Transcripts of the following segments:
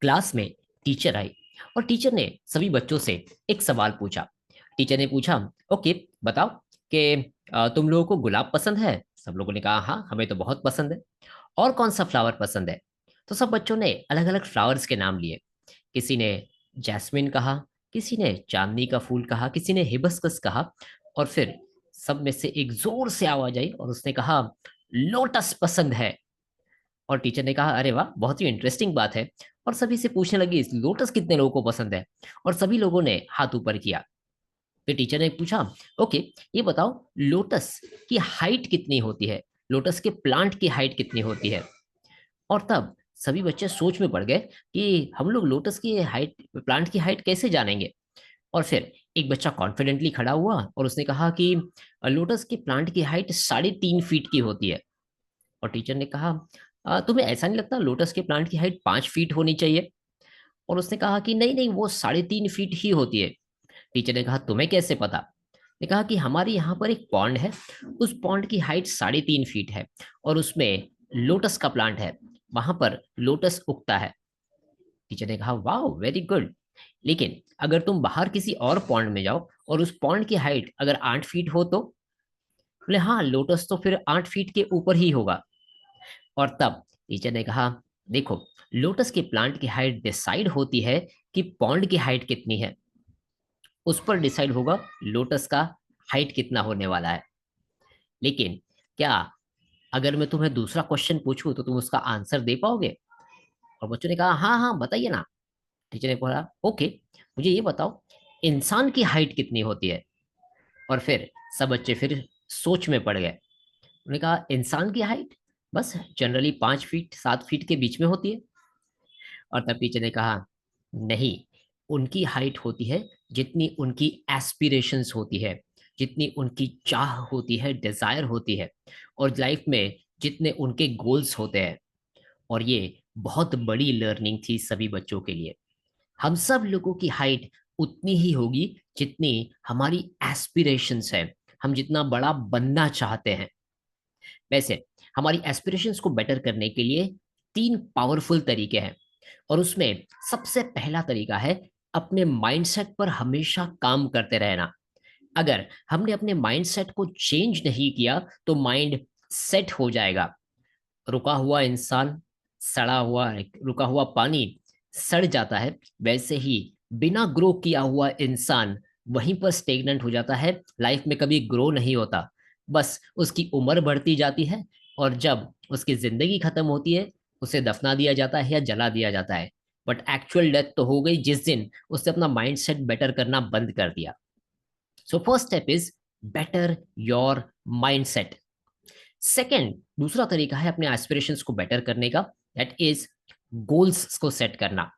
Class में teacher आई और teacher ने सभी बच्चों से एक सवाल पूछा। टीचर ने पूछा, ओके बताओ कि तुम लोगों को गुलाब पसंद है? सब लोगों ने कहा हाँ हमें तो बहुत पसंद है। और कौन सा फ्लावर पसंद है? तो सब बच्चों ने अलग अलग फ्लावर्स के नाम लिए। किसी ने जैस्मिन कहा, किसी ने चांदनी का फूल कहा, किसी ने हिबिस्कस कहा। और फिर सब में से एक जोर से आवाज आई और उसने कहा लोटस पसंद है। और टीचर ने कहा अरे वाह बहुत ही इंटरेस्टिंग बात है। और सभी से पूछने लगी इस लोटस कितने लोगों को पसंद है। और सभी लोगों ने हाथ ऊपर किया। फिर टीचर ने पूछा, ओके ये बताओ लोटस की हाइट कितनी होती है? लोटस के प्लांट की हाइट कितनी होती है? और तब सभी बच्चे सोच में पड़ गए कि हम लोग लोटस की हाइट, प्लांट की हाइट कैसे जानेंगे। और फिर एक बच्चा कॉन्फिडेंटली खड़ा हुआ और उसने कहा कि लोटस के प्लांट की हाइट 3.5 फीट की होती है। और टीचर ने कहा तुम्हें ऐसा नहीं लगता लोटस के प्लांट की हाइट 5 फीट होनी चाहिए?" और उसने कहा कि नहीं नहीं वो 3.5 फीट ही होती है। टीचर ने कहा तुम्हें कैसे पता? ने कहा कि हमारे यहाँ पर एक पॉन्ड है, उस पॉन्ड की हाइट 3.5 फीट है और उसमें लोटस का प्लांट है, वहां पर लोटस उगता है। टीचर ने कहा वाह वेरी गुड। लेकिन अगर तुम बाहर किसी और पॉन्ड में जाओ और उस पॉन्ड की हाइट अगर 8 फीट हो तो? बोले हाँ लोटस तो फिर 8 फीट के ऊपर ही होगा। और तब टीचर ने कहा देखो लोटस के प्लांट की हाइट डिसाइड होती है कि पॉन्ड की हाइट कितनी है, उस पर डिसाइड होगा लोटस का हाइट कितना होने वाला है। लेकिन क्या अगर मैं तुम्हें दूसरा क्वेश्चन पूछूं तो तुम उसका आंसर दे पाओगे? और बच्चों ने कहा हाँ हाँ बताइए ना। टीचर ने बोला ओके मुझे ये बताओ इंसान की हाइट कितनी होती है? और फिर सब बच्चे फिर सोच में पड़ गए। उन्होंने कहा इंसान की हाइट बस जनरली 5 फीट 7 फीट के बीच में होती है। और तब टीचर ने कहा नहीं, उनकी हाइट होती है जितनी उनकी एस्पिरेशंस होती है, जितनी उनकी चाह होती है, डिजायर होती है, और लाइफ में जितने उनके गोल्स होते हैं। और ये बहुत बड़ी लर्निंग थी सभी बच्चों के लिए। हम सब लोगों की हाइट उतनी ही होगी जितनी हमारी एस्पिरेशंस है, हम जितना बड़ा बनना चाहते हैं। वैसे हमारी एस्पिरेशंस को बेटर करने के लिए 3 पावरफुल तरीके हैं। और उसमें सबसे पहला तरीका है अपने माइंडसेट पर हमेशा काम करते रहना। अगर हमने अपने माइंडसेट को चेंज नहीं किया तो माइंड सेट हो जाएगा। रुका हुआ इंसान, सड़ा हुआ रुका हुआ पानी सड़ जाता है, वैसे ही बिना ग्रो किया हुआ इंसान वहीं पर स्टेगनेंट हो जाता है, लाइफ में कभी ग्रो नहीं होता। बस उसकी उम्र बढ़ती जाती है और जब उसकी जिंदगी खत्म होती है उसे दफना दिया जाता है या जला दिया जाता है। बट एक्चुअल डेथ तो हो गई जिस दिन उसने अपना माइंडसेट बेटर करना बंद कर दिया। So first step is better your mindset. Second, दूसरा तरीका है अपने एस्पिरेशंस को बेटर करने का, दैट इज गोल्स को सेट करना।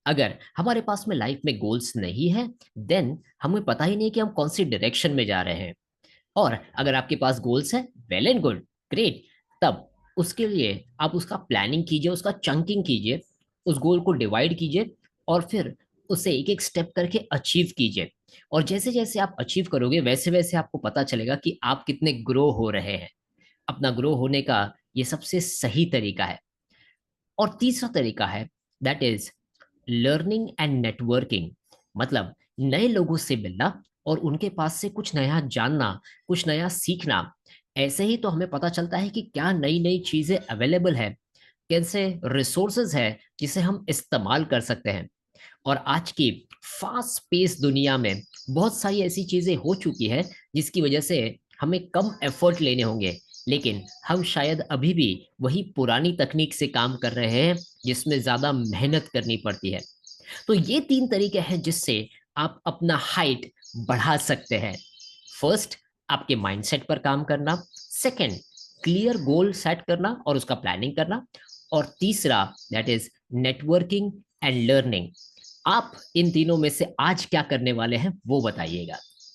अगर हमारे पास में लाइफ में गोल्स नहीं है देन हमें पता ही नहीं कि हम कौन सी डायरेक्शन में जा रहे हैं। और अगर आपके पास गोल्स है, वेल एंड गुड, ग्रेट। तब उसके लिए आप उसका प्लानिंग कीजिए, उसका चंकिंग कीजिए, उस गोल को डिवाइड कीजिए और फिर उसे एक एक स्टेप करके अचीव कीजिए। और जैसे जैसे आप अचीव करोगे वैसे वैसे आपको पता चलेगा कि आप कितने ग्रो हो रहे हैं। अपना ग्रो होने का ये सबसे सही तरीका है। और तीसरा तरीका है that is learning and networking. मतलब नए लोगों से मिलना और उनके पास से कुछ नया जानना, कुछ नया सीखना। ऐसे ही तो हमें पता चलता है कि क्या नई नई चीजें अवेलेबल है, कैसे रिसोर्सेज है जिसे हम इस्तेमाल कर सकते हैं। और आज की फास्ट पेस दुनिया में बहुत सारी ऐसी चीजें हो चुकी है जिसकी वजह से हमें कम एफर्ट लेने होंगे। लेकिन हम शायद अभी भी वही पुरानी तकनीक से काम कर रहे हैं जिसमें ज्यादा मेहनत करनी पड़ती है। तो ये 3 तरीके हैं जिससे आप अपना हाइट बढ़ा सकते हैं। फर्स्ट, आपके माइंडसेट पर काम करना। सेकंड, क्लियर गोल सेट करना और उसका प्लानिंग करना। और तीसरा, that is networking and learning. आप इन तीनों में से आज क्या करने वाले हैं वो बताइएगा।